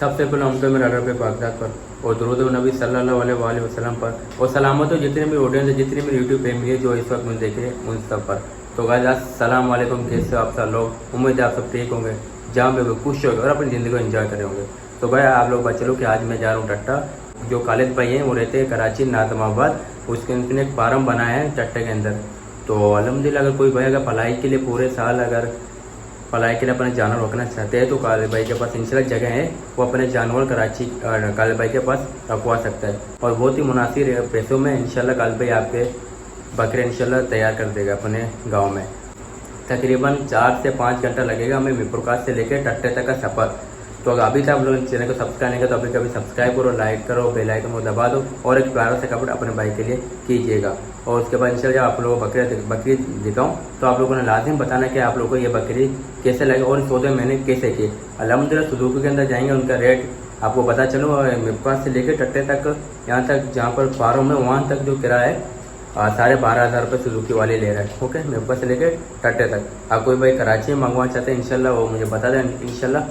सबसे पहले हम तो मेरे अरब पे बागदाद पर और दुरूद नबी सल्लल्लाहु अलैहि वसल्लम पर और सलामत हो जितने भी ऑडियंस है, जितने भी यूट्यूब फैमिली है जो इस वक्त मुझे देख रहे हैं उन सब पर। तो गाइस अस्सलाम वालेकुम, कैसे हो आप सब लोग? उम्मीद है आप सब ठीक होंगे, जहाँ पे खुश होंगे और अपनी ज़िंदगी को एंजॉय करे होंगे। तो भाई आप लोग बच्चे लोग कि आज मैं जा रहा हूँ टट्टा। जो खालिद भाई हैं वो रहते हैं कराची नाज़िमाबाद, उसके उनने एक फार्म बनाया है टट्टे के अंदर। तो अल्हम्दुलिल्लाह अगर कोई भाई अगर पढ़ाई के लिए पूरे साल अगर पढ़ाई के लिए अपने जानवर रखना चाहते हैं तो काले भाई के पास इंशाल्लाह जगह है, वो अपने जानवर कराची काले भाई के पास रखवा सकता है और बहुत ही मुनासिब पैसों में इंशाल्लाह काले भाई आपके बकरे इंशाल्लाह तैयार कर देगा अपने गांव में। तकरीबन 4 से 5 घंटा लगेगा हमें मीरपुरकाश से लेकर टट्टे तक का सफ़र। तो अगर अभी तक आप लोग चैनल को सब्सक्राइब नहीं करो तो अभी कभी सब्सक्राइब करो, लाइक करो, बेल आइकन को दबा दो और एक प्यारा सा कपड़ा अपने भाई के लिए कीजिएगा। और उसके बाद इंशाल्लाह आप लोगों को बकरी दिखाऊँ तो आप लोगों ने लाजिम बताना कि आप लोगों को ये बकरी कैसे लगे और सौदे मैंने कैसे किए। अल्हम्दुलिल्लाह सुजुकी के अंदर जाएंगे, उनका रेट आपको पता चलो। मीरपुरकाश से लेकर टट्टे तक, यहाँ तक जहाँ पर फार्म है वहाँ तक जो किराया है 12,500 रुपये सुजुकी वाले ले रहा है। ओके, मीरपुरकाश से लेकर टट्टे तक। आप कोई भाई कराची में मंगवाना चाहते हैं इंशाल्लाह वो मुझे बता दें, इंशाल्लाह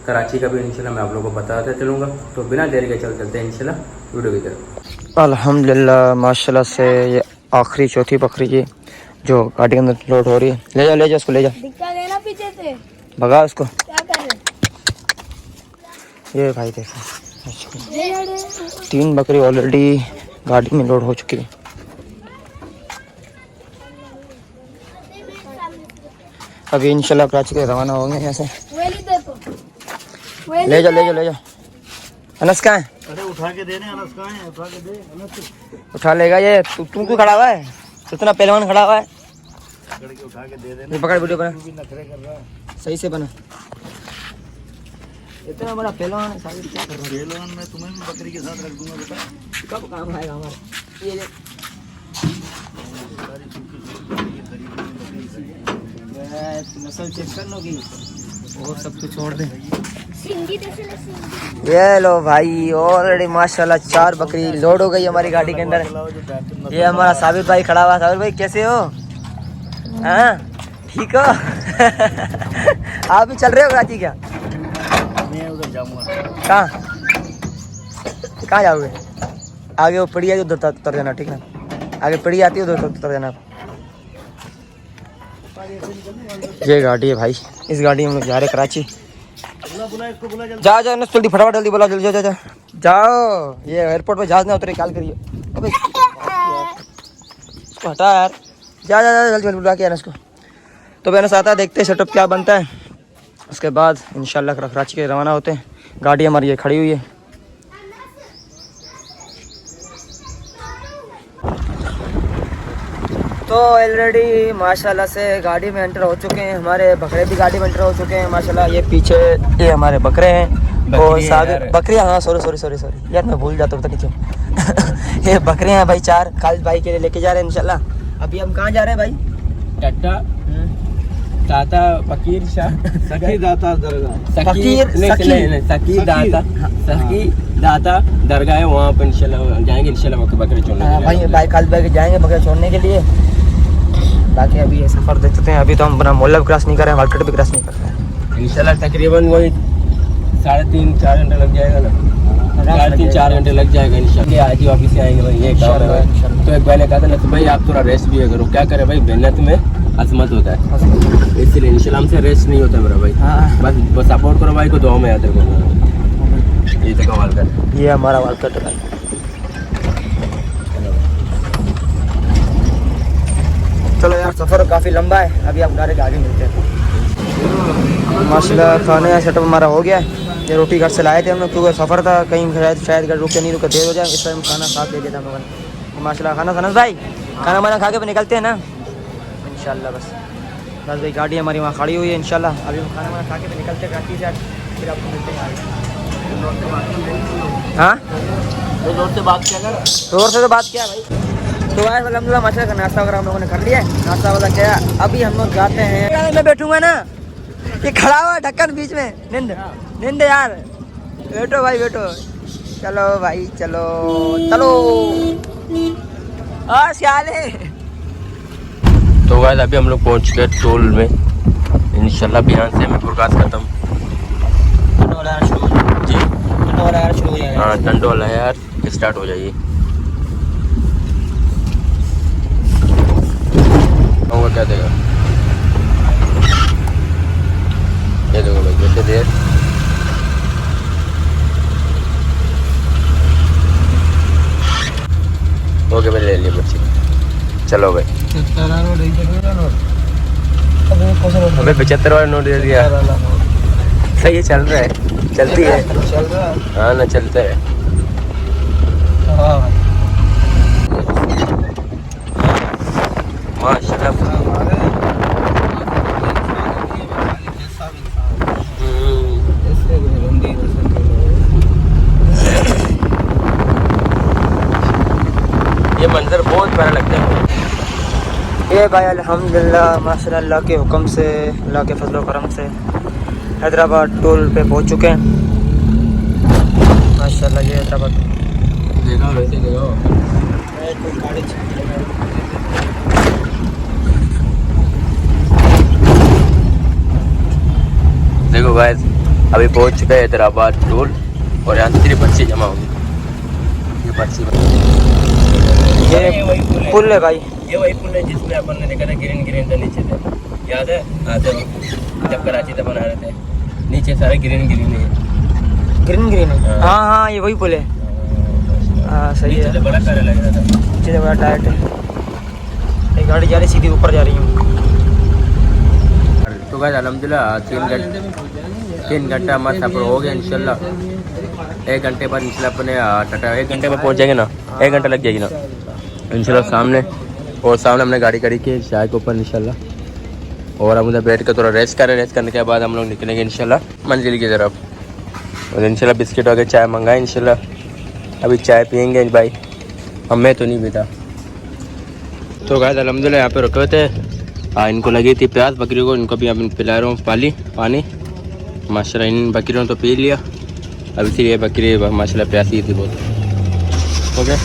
कराची का भी इंशाल्लाह मैं आप लोगों को बताते चलूँगा। तो बिना देरी के चलते हैं इंशाल्लाह वीडियो की तरफ। अल्हम्दुलिल्लाह माशाल्लाह से ये आखिरी चौथी बकरी है जो गाड़ी के अंदर लोड हो रही है। ले जा उसको ले जा, दिक्कत है ना पीछे से, भगा उसको। क्या कर रहे? ये भाई देखो 3 बकरी ऑलरेडी गाड़ी में लोड हो चुकी है। अभी इंशाल्लाह कराची के रवाना होंगे यहाँ से। ले जा अनस कहाँ है? अरे उठा के देने, अनस कहाँ है? उठा के दे अनस। उठा लेगा ये। तू क्यों खड़ा हुआ है? इतना पहलवान खड़ा हुआ है। पकड़ के उठा के दे देने। पकड़ वीडियो बना, भी नखरे कर रहा है। सही से बना। इतना बड़ा पहलवान है, साबिर क्या कर रहा है? पहलवान मैं तुम्हें भी बकरी के साथ रख दूंगा बेटा। कब काम आएगा हमारा ये? सारी नस्ल चेक कर लो की और सब कुछ छोड़ दे। सिंगी ये लो भाई ऑलरेडी माशाल्लाह 4 बकरी लोड हो गई हमारी गाड़ी के अंदर। ये हमारा साबिर भाई खड़ा हुआ। साबिर भाई कैसे हो? हाँ ठीक हो? आप भी चल रहे हो कराची क्या? मैं उधर जाऊंगा। कहाँ जाओगे? आगे वो पड़ी है उधर उतर जाना, ठीक ना? आगे पड़ी आती है उधर उतर जाना। ये गाड़ी है भाई, इस गाड़ी में हम लोग जा रहे हैं कराची। जाओ जल्दी फटाफट जल्दी बोला, जल्दी जाओ। ये एयरपोर्ट पे जहाज ना उतरे, ख्याल करिए। अबे इसको हटा यार, जा जल्दी बुला के इसको। तो मैंने साथ देखते हैं सेटअप क्या बनता है, उसके बाद इंशाल्लाह कराची के रवाना होते हैं। गाड़ी हमारी ये खड़ी हुई है। तो ऑलरेडी माशाल्लाह से गाड़ी में एंटर हो चुके हैं, हमारे बकरे भी गाड़ी में एंटर हो चुके हैं माशाल्लाह। ये पीछे ये हमारे बकरे हैं और साबिर बकरियाँ। हाँ सॉरी यार मैं भूल जाता हूँ, पता नहीं क्यों। ये बकरे हैं भाई 4, खालिद भाई के लिए लेके जा रहे हैं इंशाल्लाह। अभी हम कहाँ जा रहे हैं भाई? टट्टा दाता फकीर शाह सकी दाता दरगाह। सकी दाता दरगाह है, वहाँ पर इंशाल्लाह जाएंगे। इंशाल्लाह बकरे छोड़ने के लिए भाई खालिद भाई जाएंगे बकरे छोड़ने के लिए। बाकी अभी ये सफ़र देख सकते हैं। अभी तो हम अपना मोहल्ला भी क्रॉस नहीं कर रहे हैं, मार्केट भी क्रॉस नहीं कर रहे हैं। इंशाल्लाह तकरीबन वही 3.5-4 घंटे लग जाएगा ना, 3-4 घंटे लग जाएगा इंशाल्लाह। आज ही ऑफिस से आएंगे भाई, ये काम है। तो एक भाई ने कहा था ना तो भाई आप थोड़ा रेस्ट भी करो। क्या करे भाई, मेहनत में असमत होता है, इसलिए इंशाल्लाह हमसे रेस्ट नहीं होता मेरा भाई। बस सपोर्ट करो भाई को, दुआ में याद रखो। ये देखो वालकट, ये हमारा वालकट है भाई। चलो यार सफ़र काफ़ी लंबा है, अभी आप डायरेक्ट आगे मिलते हैं। माशाल्लाह खाने का सेटअप हमारा हो गया है। ये रोटी घर से लाए थे हम लोग क्योंकि सफ़र था, कहीं शायद घर रुके नहीं रुके देर हो जाए, इस टाइम खाना साथ ले लिया था हम लोगों ने। माशाल्लाह खाना भाई खाना वाना खा के भी निकलते हैं ना इंशाल्लाह। बस भाई गाड़ी हमारी वहाँ खड़ी हुई है इंशाल्लाह। अभी हम खाना वाना खा के भी निकलते हैं कराची से, फिर आपको मिलते हैं आगे। हाँ जोर से बात क्या कर? जोर से तो बात किया भाई। तो आज अलहमदुलिल्लाह माशा का नाश्ता वगैरह हम लोगों ने कर लिया है, नाश्ता वाला किया। अभी हम लोग जाते हैं, मैं बैठूंगा ना, ये खड़ा हुआ ढक्कन बीच में। नींद यार, बैठो भाई बैठो। चलो भाई चलो सियाले। तो गाइस अभी हम लोग पहुंच गए टोल में। इंशाल्लाह बिहान से मीरपुरकाश खत्म। जी हाँ ठंड वाला है यार, स्टार्ट हो जाइए। और क्या देगा ये देखो भाई कैसे देर। ओके भाई ले लिए बच्चे, चलो भाई। अबे 75 वाला नोट दे दिया। सही है, चल रहा है, चलती है। चल रहा है। हाँ ना चलता है। हाँ माशाल्लाह। ये मंजर बहुत प्यारा लगता है। ये भाई अल्हम्दुलिल्लाह माशाल्लाह अल्लाह के हुक्म से, अल्लाह के फजल करम से हैदराबाद टोल पे पहुंच चुके हैं माशाल्लाह। ये हैदराबाद देखो वैसे देखो। देखो गाइस अभी पहुंच चुका है हैदराबाद टोल और यहाँ तेरी पर्ची जमा होगी। ये पर्ची ये पुल है भाई। ये वही पुल है जिसमें अपन ने देखा था ग्रीन ग्रीन था नीचे से, याद है? हाँ जब कराची तक बना रहे थे, नीचे सारे ग्रीन ग्रीन है। ग्रीन ग्रीन है। हाँ हाँ ये वही पुल है। हाँ सही है। बड़ा प्यारा लग रहा था। नीचे बड़ा टाइट है। एक गाड़ी जा रही सीधी ऊपर जा रही है। तो गाइस अल्हम्दुलिल्लाह 3 घंटा हमारा सफर हो गया इंशाल्लाह। 1 घंटे बाद इंशाल्लाह अपने टाटा 1 घंटे बाद पहुंच जाएंगे ना, 1 घंटा लग जाएगी ना इंशाल्लाह सामने। और सामने हमने गाड़ी खड़ी की है चाय के ऊपर इंशाल्लाह। और हम उधर बैठ कर थोड़ा रेस्ट करें, रेस्ट करने के बाद हम लोग निकलेंगे इंशाल्लाह मंजिल की तरफ। और इंशाल्लाह बिस्किट वगैरह चाय मंगाए इंशाल्लाह। अभी चाय पियेंगे भाई, हमें तो नहीं पीता। तो गाइस अल्हम्दुलिल्लाह यहाँ पे रुके हुए थे। इनको लगी थी प्यास बकरियों को, इनको भी अब पिला रहा हूँ पानी। माशाल्लाह इन बकरियों ने तो पी लिया। अब इसीलिए बकरी माशाल्लाह प्यासी थी बहुत। ओके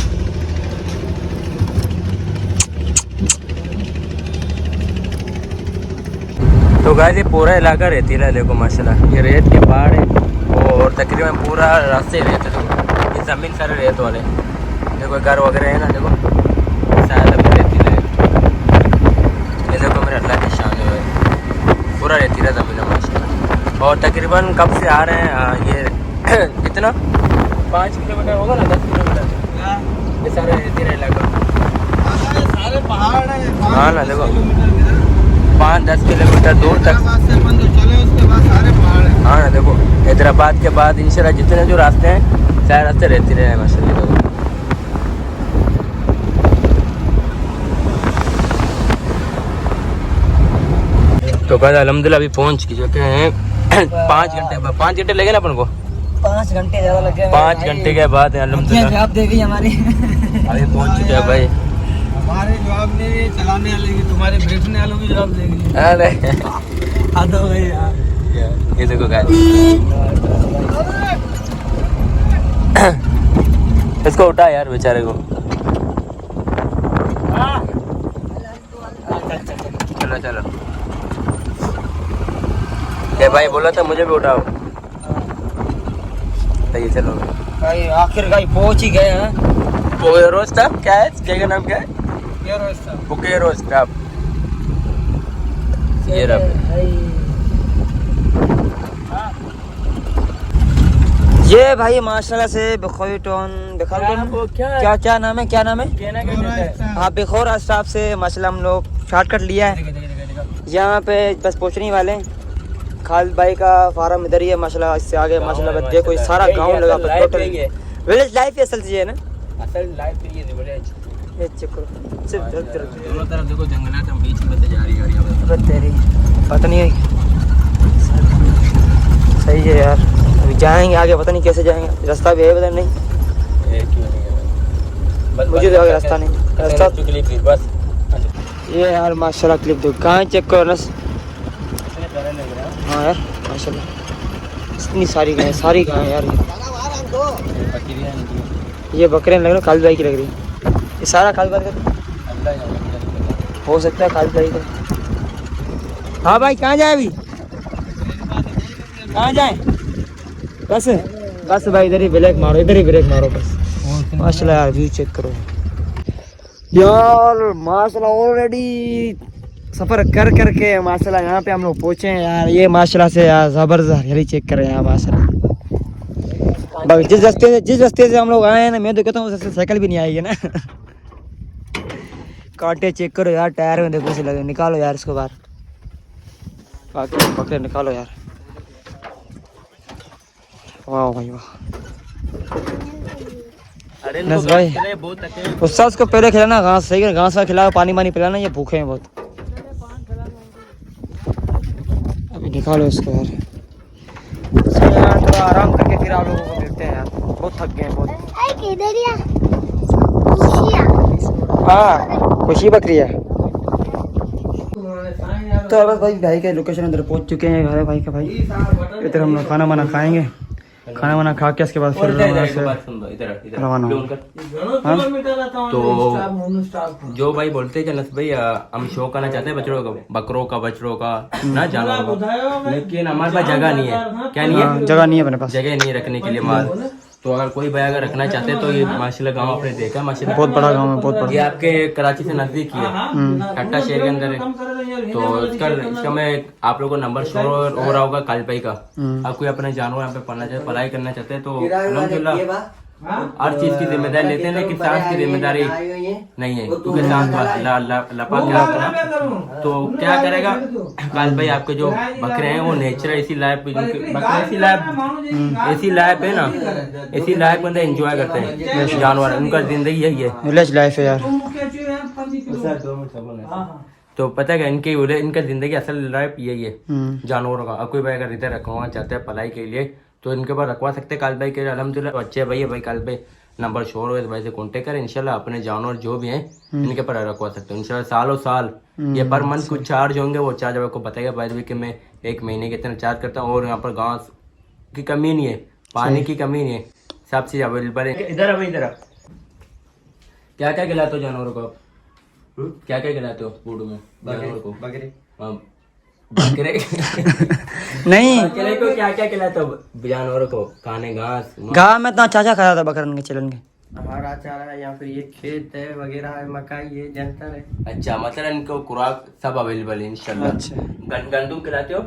तो गाइस ये पूरा इलाका रेतीला है, देखो माशाल्लाह ये रेत के पहाड़ है और तकरीबन पूरा रास्ते रेत है। देखो ये ज़मीन सारे रेत वाले, देखो घर वगैरह है ना, देखो शायद अभी रेतीला है। ये देखो मेरे अल्लाह की शान है, पूरा रेतीला ज़मीन है माशाल्लाह। और तकरीबन कब से आ रहे हैं ये कितना 5 किलोमीटर होगा ना, 10 किलोमीटर ये सारे रेतीला इलाका। सारे पहाड़ है। हाँ ना देखो 5-10 किलोमीटर दूर तक। चले उसके बाद सारे पहाड़ है। हाँ ना देखो हैदराबाद के बाद इंशाल्लाह जितने जो रास्ते हैं सारे रास्ते रहते रहे हैं माशाल्लाह। तो गाइस अल्हम्दुलिल्लाह अभी पहुंच चुके हैं 5 घंटे लगे ना अपन को। 5 घंटे ज़्यादा लग गए। 5 घंटे के बाद अल्हम्दुलिल्लाह जवाब देगी हमारी। अभी पहुंच चुके हैं भाई। हमारे जवाब नहीं, चलाने वाले की, तुम्हारे बैठने वालों की जवाब देगी। अरे आदो भाई ये देखो गाइस इसको उठा यार बेचारे को। चलो चलो ये भाई बोला था मुझे भी उठाओ। सही चलो भाई आखिर भाई पहुंच ही गए हैं। बुकेरो स्टाफ क्या है, जगह का नाम क्या है? बुकेरो स्टाफ। ये रहा ये भाई माशाल्लाह से बखोरी टाउन क्या नाम है, क्या नाम है? हाँ बेखौर स्टाफ से माशाल्लाह हम लोग शॉर्टकट लिया है। यहाँ पे बस पहुँचने वाले हैं। खालिद भाई का फार्म इधर ही है माशाल्लाह। इससे आगे माशाल्लाह देखो ये सारा गांव लगा टोटल विलेज लाइफ है असल चीज़ है ना। असल लाइफ पे ये विलेज ये चेक करो सिर्फ दोनों तरफ देखो जंगलात हम बीच में से जा रही गाड़ियाँ। तेरी पता नहीं सही है यार। अभी जाएंगे आगे, पता नहीं कैसे जाएंगे, रास्ता भी है पता नहीं। मुझे तो आगे रास्ता नहीं, रास्ता बस ये यार माशाल्लाह क्लिप दो कहाँ चेक करो ना। हाँ यार माशाल्लाह इतनी सारी गाय यार। ये बकरियाँ लग रही खालिद भाई की लग रही है। ये सारा खालिद भाई का हो सकता है, खालिद भाई का। हाँ भाई कहाँ जाए अभी, कहाँ जाए बस बस भाई इधर ही ब्रेक मारो, इधर ही ब्रेक मारो बस। माशाल्लाह यार व्यू चेक करो यार, माशाल्लाह ऑलरेडी सफर कर करके माशाल्लाह यहाँ पे हम लोग पहुँचे हैं यार। ये माशाल्लाह से यार जबरदस्त हरियाली चेक कर रहे हैं यार माशाल्लाह। जिस रास्ते से हम लोग आए हैं ना, मैं तो कहता हूँ उससे साइकिल भी नहीं आएगी ना। कांटे चेक करो यार, टायर में देखो से लगे, निकालो यार इसको बाहर, पकड़े निकालो यार। वाह भाई वाह। नस भाई उससे उसको पहले खिलाना घास, सही है घास का खिलाओ, पानी पानी पिलाना, ये भूखे हैं बहुत। अभी निकालो इसको यार। चलो यार थोड़ा आराम करके फिर आप लोगों को मिलते हैं यार, बहुत थक गए हैं बहुत। हाँ खुशी बकरी है। तो बस भाई के लोकेशन अंदर पहुंच चुके हैं घर भाई का। भाई इधर हम लोग खाना वाना खाएंगे, खाना वाना खा के उसके बाद फिर रवाना। तो जो भाई बोलते हैं कि भाई हम शो करना चाहते हैं बकरों का ना जानवरों का, लेकिन हमारे पास जगह नहीं है। क्या नहीं है? जगह नहीं है अपने पास, जगह नहीं है रखने के लिए माल। तो अगर कोई भाई अगर रखना चाहते हैं तो ये माशाल्लाह गांव आपने देखा, माशाल्लाह बहुत बड़ा गांव है, बहुत बड़ा। ये आपके कराची से नजदीक ही है, ठट्टा शहर के अंदर है। तो इसका मैं आप लोगों को नंबर शो हो रहा होगा काल भाई का। आप कोई अपने जानवर यहाँ पे पढ़ना चाहते, पढ़ाई करना चाहते हैं तो अल्हम्दुलिल्लाह हर चीज की जिम्मेदारी लेते हैं, लेकिन सांस की जिम्मेदारी नहीं है, क्योंकि सांस लपा क्या करना। तो क्या करेगा काल भाई, आपके जो बकरे हैं वो नेचुरल इसी लाइफ ऐसी लाइफ है ना, इसी लाइफ में एंजॉय करते हैं जानवर, उनका जिंदगी यही है, विलेज लाइफ है यार। तो पता है इनका जिंदगी असल लाइफ यही है जानवरों का। अब कोई भाई अगर इधर रखवाना चाहते हैं पलाई के लिए तो इनके पास रखवा सकते हैं काल भाई के। अल्हम्दुलिल्लाह तो अच्छे भाई है भाई, काल भाई नंबर शोर हो भाई से कांटेक्ट करें, इंशाल्लाह अपने जानवर जो भी हैं इनके पर रखवा सकते हैं इंशाल्लाह। सालों साल ये पर मंथ कुछ चार्ज होंगे, वो चार्ज आपको बताएगा भाई कि मैं एक महीने के इतना चार्ज करता हूँ। और यहाँ पर घास की कमी नहीं है, पानी की कमी नहीं है, सब चीज अवेलेबल है। इधर अभी इधर क्या क्या खिलाते हो जानवरों को? क्या क्या खिलाते हो फूड में जानवरों को? बकरे नहीं बकरे को क्या क्या खिलाते हो जानवरों को? खाने घास गाँव में इतना चाचा खाया था बकरन के चलन के। हरा चारा है या फिर ये खेत है वगैरह है, मकाई है, जंतर है। अच्छा मतलब इनको खुराक सब अवेलेबल है इंशाल्लाह। अच्छा गंदुम खिलाते हो?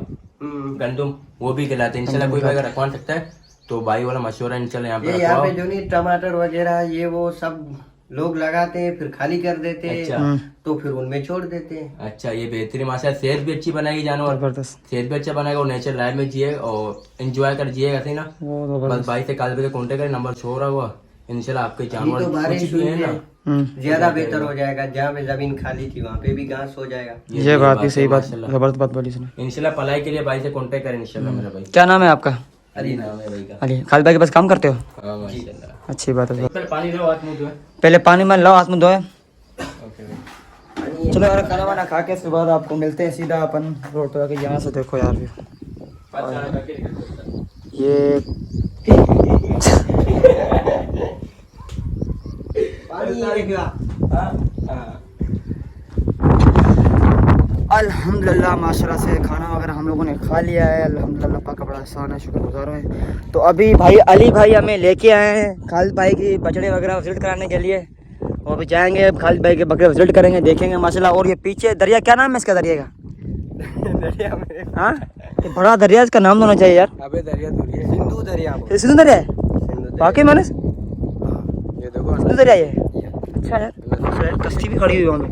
गंदुम वो भी खिलाते हैं इंशाल्लाह। कोई अगर रखवा सकता है तो भाई वाला मशवरा इंशाल्लाह यहाँ पे यहाँ पे जो नहीं टमाटर वगैरह ये वो सब लोग लगाते हैं, फिर खाली कर देते हैं। अच्छा। तो फिर उनमें छोड़ देते हैं। अच्छा ये बेहतरीन माशा, सेहत भी अच्छी बनाएगी जानवर, जबरदस्त सेहत भी अच्छा बनाएगा और नेचर लाइफ में जिए और एंजॉय कर जिएगा सही ना। वो बस भाई से काल पे कॉन्टेक्ट करें, नंबर शो रहा हुआ इंशाल्लाह। आपके जानवर तो बारिश कुछ भी है ना ज्यादा बेहतर हो जाएगा। जहाँ पे जमीन खाली थी वहाँ पे भी घास हो जाएगा। ये बात भी सही बात, जबरदस्त बात बोली इसने। इंशाल्लाह पलाई के लिए भाई से कांटेक्ट करें इंशाल्लाह मेरा भाई। क्या नाम है आपका? अली नाम है भाई का। अली खालिद भाई के पास काम करते हो? हाँ माशाल्लाह। अच्छी बात है। पहले पानी लो हाथ मुंह धोए। पहले पानी में लाओ, हाथ में धोए। ओके भाई। चलो यार खाना वाना खा के इसके बाद आपको मिलते हैं सीधा अपन रोड पे आके। यहाँ से देखो यार ये अल्हम्दुलिल्लाह माशाल्लाह से खाना वगैरह हम लोगों ने खा लिया है। अल्हम्दुलिल्लाह पाक का बड़ा एहसान है, शुक्रगुजार हैं। तो अभी भाई अली भाई हमें लेके आए हैं खालिद भाई की बछड़े वगैरह विजिट कराने के लिए। और अभी जाएंगे खालिद भाई के बकरे विजिट करेंगे, देखेंगे माशाल्लाह। और ये पीछे दरिया, क्या नाम है इसका दरिया का? दरिया में हाँ बड़ा दरिया, इसका नाम होना चाहिए यार। अबे दरिया सिंधु दरिया। सिंधु दरिया है वाकई मैंने ये देखो सिंधु दरिया है। अच्छा यार कश्ती भी खड़ी हुई है वहाँ पे।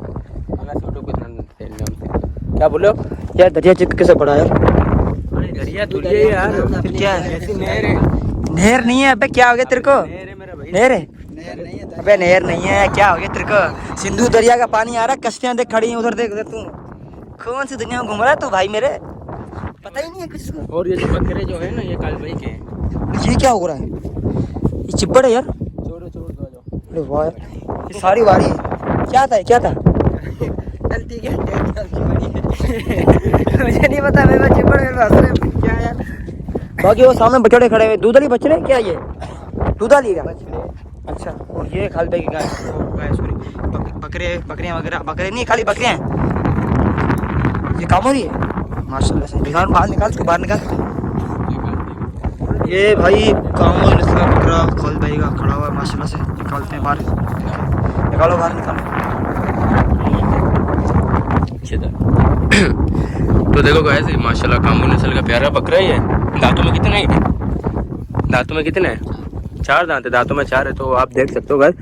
क्या बोलो यार दरिया चिक कैसे पड़ा यार? अरे दरिया तुझे यार फिर क्या है? ऐसी नहर है। नहर नहीं है अबे, क्या हो गया तेरे को? नहर है मेरा भाई। नहर है? अबे नहर नहीं है, क्या हो गया तेरे को? सिंधु दरिया का पानी आ रहा है, कश्तियां देख खड़ी हैं उधर, देख उधर। तू कौन सी दुनिया में घूम रहा है तू भाई मेरे? पता ही नहीं है कुछ को। और ये जो बकरे जो है ना ये काल भाई के हैं। ये क्या हो रहा है? ये चिब्बड़ है यार। छोड़ो छोड़ो दो जाओ। अरे वाह यार, ये सारी वारी है। क्या था क्या था? ठीक है मुझे नहीं पता, मैं चिब्बड़ में हंस रहे क्या यार। बाकी वो सामने बछड़े खड़े हुए, दूधाली बछड़े क्या ये? दूधाली का? अच्छा। और ये खालिद भाई की गाय, सॉरी बकरियां वगैरह, बकरे नहीं खाली बकरियां हैं। ये काम हो रही है माशाल्लाह से। बाहर निकाल, इसको बाहर निकाल। ये भाई कामल इसका बकरा खालिद भाई का खड़ा हुआ है माशाल्लाह से। निकालते हैं बाहर, निकालो बाहर निकालो। तो देखो गाइस माशाल्लाह कामल नस्ल का प्यारा बकरा ही है। दांतों में कितने हैं? दांतों में कितने हैं? 4 दांत है, दांतों में 4 है। तो आप देख सकते हो गाइस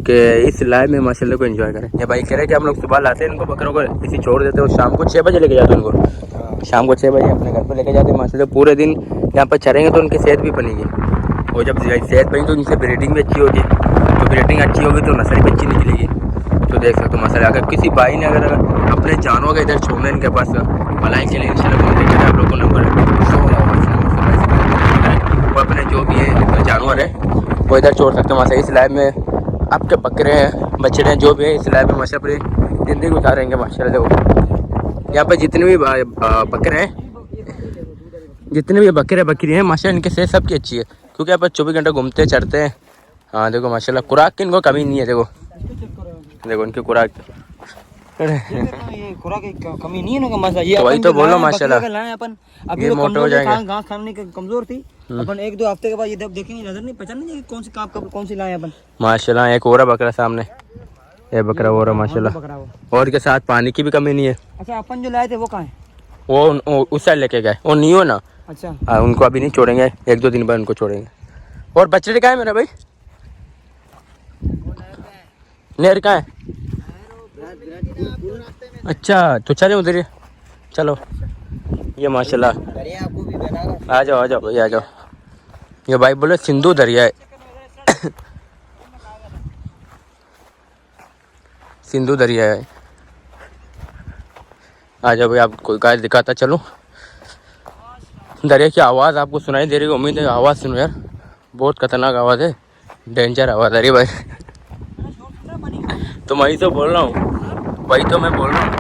कि इस लाइव में माशाल्लाह को एंजॉय करें। ये भाई कह रहे हैं कि हम लोग सुबह लाते हैं इनको बकरों को इसी छोड़ देते हैं और शाम को 6 बजे लेके जाते हैं उनको। शाम को 6 बजे अपने घर पर लेके जाते हैं माशाल्लाह। पूरे दिन यहाँ पर चरेंगे तो उनकी सेहत भी बनेगी और जब सेहत बनी तो उनसे ब्रीडिंग भी अच्छी होगी। तो ब्रीडिंग अच्छी होगी तो नस्ल भी अच्छी निकलेगी। तो देख सकते हो माशाल्लाह अगर किसी भाई ने अगर अपने जानवर का इधर छोड़ना है इनके पास भलाई के लिए इंशाल्लाह आप लोग को नंबर है वो अपने जो भी है जानवर है वो इधर छोड़ सकते हो माशाल्लाह। इस लाइव में आपके बकरे हैं बछड़े हैं जो भी है इस लाइव में माशाल्लाह अपनी ज़िंदगी गुजारेंगे माशाल्लाह। देखो यहाँ पर जितने भी बकरे हैं जितने भी बकरे बकरी हैं माशाल्लाह इनकी सेहत सबकी अच्छी है क्योंकि यहाँ पर 24 घंटे घूमते चढ़ते हैं। हाँ देखो माशाल्लाह खुराक की इनको कमी नहीं है। देखो देखो इनकी खुराक ये खुराक की कमी नहीं है ना माशाल्लाह। ये तो वही तो बोलो माशाल्लाह अपन अभी ये तो मोटे हो जाएंगे। घास खाने के कमजोर थी अपन 1-2 हफ्ते के बाद ये देखेंगे नजर नहीं पहचान नहीं कौन सी कौन सी लाए अपन माशाल्लाह। एक और बकरा सामने ये बकरा हो रहा माशाल्लाह और के साथ पानी की भी कमी नहीं है। अच्छा अपन जो लाए थे वो कहाँ है? वो उस साइड लेके गए वो नहीं हो ना। अच्छा हाँ उनको अभी नहीं छोड़ेंगे 1-2 दिन बाद उनको छोड़ेंगे। और बछड़े कहाँ है मेरा भाई? नेर कहाँ है? अच्छा तो चले उधर ही चलो। ये माशाल्लाह आ जाओ भाई आ जाओ। ये भाई बोले सिंधु दरिया है सिंधु दरिया है। आ जाओ भाई आपको गाय दिखाता चलो। दरिया की आवाज़ आपको सुनाई दे रही है उम्मीद है आवाज़ सुनो यार बहुत खतरनाक आवाज़ है डेंजर आवाज़ अरे भाई। तो वही तो बोल रहा हूँ वही तो मैं बोल रहा हूँ।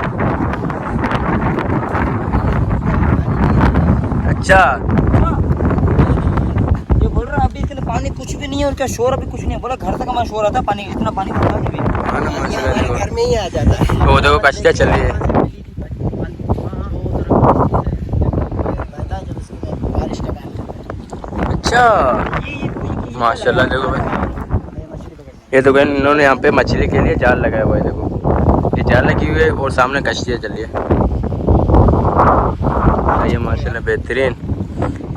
अच्छा ये बोल रहा अभी इतने पानी कुछ भी नहीं है और क्या शोर अभी कुछ नहीं है। बोला घर तक हमारा शोर आता पानी इतना पानी भरता है घर में ही आ जाता है। वो देखो कश्तियाँ चल रही है। अच्छा माशाल्लाह देखो भाई ये तो इन्होंने यहाँ पे मछली के लिए जाल लगाया हुआ है। देखो ये जाल लगी हुई है और सामने कश्तियाँ चल रही है। ये माशाल्लाह बेहतरीन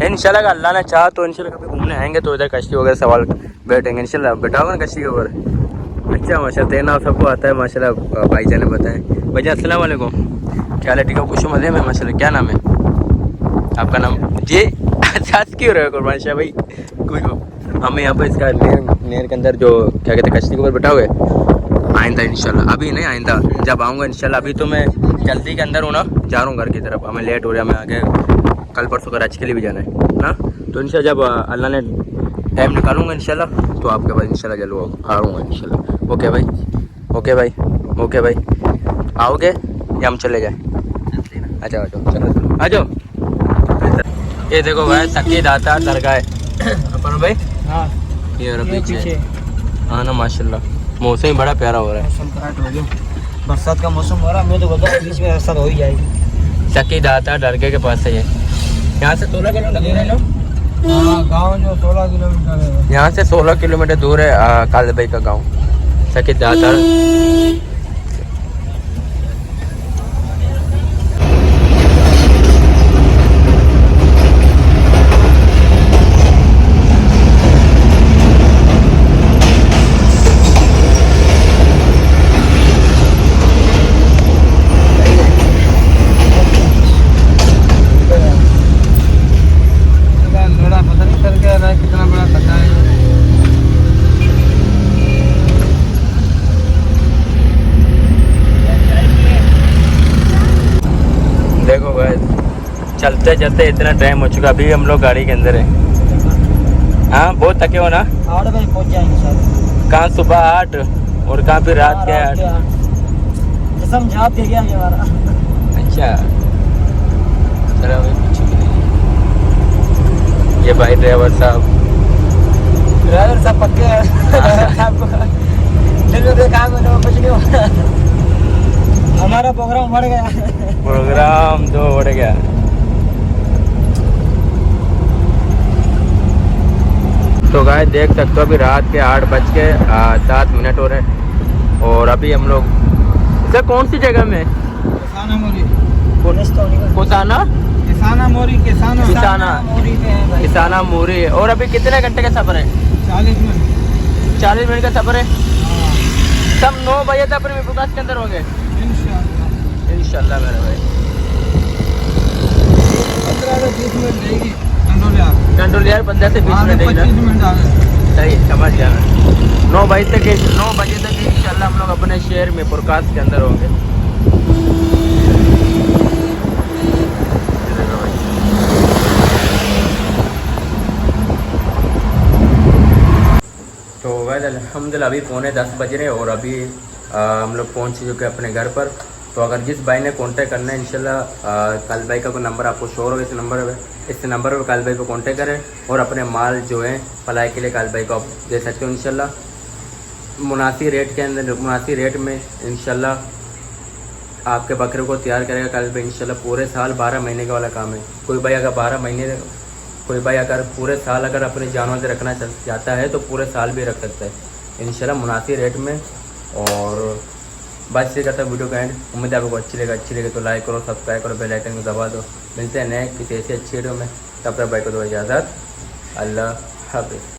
इंशाल्लाह अल्लाह ने चाहा तो इंशाल्लाह कभी घूमने आएंगे तो इधर कश्ती वगैरह सवाल बैठेंगे इंशाल्लाह बैठाओगे ना कश्ती के ऊपर। अच्छा माशाल्लाह तैरना सबको आता है माशाल्लाह भाईजान ने बताया। भाईजान अस्सलाम वालेकुम क्या हाल है? ठीक है खुश मज़े में माशाल्लाह। क्या नाम है आपका? नाम जी साथ क्यों रहे कुरबान शाह भाई कोई हो हमें यहाँ पर इसका नेर के अंदर जो क्या कहते हैं कश्ती के ऊपर बैठाओगे आइंदा इंशाल्लाह। अभी नहीं आइंदा जब आऊँगा इंशाल्लाह। अभी तो मैं जल्दी के अंदर हूँ ना जा रहा हूँ घर की तरफ। हमें लेट हो रहा है मैं आगे कल परसों कराची के लिए भी जाना है ना। तो इंशाल्लाह जब अल्लाह ने टाइम निकालूंगा इंशाल्लाह तो आपके पास इंशाल्लाह जरूर आऊँगा इंशाल्लाह। ओके भाई ओके भाई ओके भाई आओगे या हम चले जाए? अच्छा आ जाओ चलो आ जाओ। ये देखो भाई सकी दाता दरगाह अपन भाई। हाँ ये पीछे हाँ ना माशाल्लाह मौसम ही बड़ा प्यारा हो रहा है। बरसात का मौसम हो रहा है। मैं तो बोलता हूँ बीच में बरसात हो ही जाएगी। सकी दाता दरगाह के पास है ये। यहाँ से 16 किलोमीटर दूर है ना गाँव जो 16 किलोमीटर है यहाँ से 16 किलोमीटर दूर है खालिद भाई का गाँव सकी दाता। देखो भाई चलते चलते इतना टाइम हो चुका अभी हम लोग गाड़ी के अंदर है। हाँ बहुत थके हो ना? 8 बजे पहुँच जाएंगे शायद। कहाँ सुबह 8 और कहाँ फिर रात के 8? जिसम झाप दे गया हमारा। अच्छा चलो भाई कुछ भी नहीं। ये भाई ड्राइवर साहब पक्के हैं। काम कुछ नहीं हुआ। हमारा प्रोग्राम बढ़ गया। प्रोग्राम तो बढ़ गया। तो गाइस देख सकते हो अभी रात के 8:07 हो रहे हैं और अभी हम लोग सर कौन सी जगह में किसाना मोरी कोसाना किसाना मोरी किसाना मोरी है। और अभी कितने घंटे का सफर है? 40 मिनट 40 मिनट का सफर है। सब 9 बजे तक अपने प्रकाश के अंदर होंगे इंशाल्लाह मेरे भाई। 15 से 20 मिनट रहेगी कंट्रोलियर 15 से 20 मिनट रहेगी ना? 25 मिनट आगे सही समझ गया मैं। 9 बजे तक इंशाल्लाह हम लोग अपने शहर में प्रकाश के अंदर होंगे। तो वैसे अल्हम्दुलिल्लाह अभी 9:45 बज रहे और अभी हम लोग पहुँच चुके अपने घर पर। तो अगर जिस भाई ने कांटेक्ट करना है इंशाल्लाह काल भाई का कोई नंबर आपको शो हो इस नंबर पर काल भाई को कांटेक्ट करें और अपने माल जो है पलाई के लिए काल भाई को आप दे सकते हो इंशाल्लाह। मुनासिब रेट के अंदर मुनासिब रेट में इंशाल्लाह आपके बकरे को तैयार करेगा काल भाई इंशाल्लाह। पूरे साल 12 महीने का वाला काम है। कोई भाई अगर पूरे साल अगर अपने जानवर से रखना चाहता है तो पूरे साल भी रख सकता है इंशाल्लाह मुनासिब रेट में। और बात से करता वीडियो का एंड। उम्मीद है आपको अच्छी लगे तो लाइक करो, सब्सक्राइब करो, बेल आइकन को दबा दो। मिलते हैं नए किसी ऐसी अच्छी वीडियो में। तब तक भाई को दो इजाज़त। अल्लाह हाफिज़।